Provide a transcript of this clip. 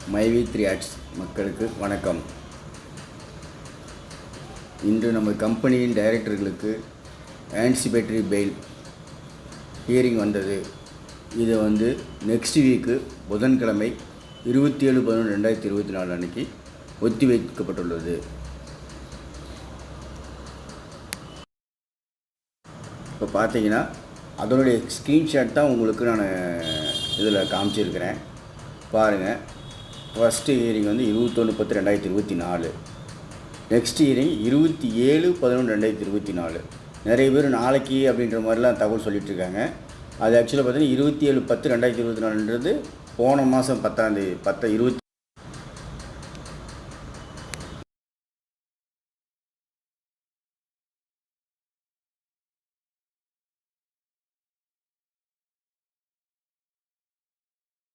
மைவி three ads மக்களுக்கு வணக்கம். இன்று நம்ம கம்பெனியின் டைரக்டர்களுக்கு ஆன்சிபேட்டரி பெயில் ஹியரிங் வந்தது. இது நெக்ஸ்ட் வீக்கு புதன்கிழமை 27/11/2024 அன்றைக்கி ஒத்தி வைக்கப்பட்டுள்ளது. இப்போ பார்த்தீங்கன்னா அதனுடைய ஸ்க்ரீன்ஷாட் தான் உங்களுக்கு நான் இதில் காமிச்சிருக்கிறேன். பாருங்கள், ஃபஸ்ட்டு ஹியரிங் 21/10/2024, நெக்ஸ்ட் ஹியரிங் 27/11/2024. நிறைய பேர் நாளைக்கு அப்படின்ற மாதிரிலாம் தகவல் சொல்லிகிட்ருக்காங்க. அது ஆக்சுவலாக பார்த்தீங்கன்னா 27/10/2024ன்றது போன மாதம் 10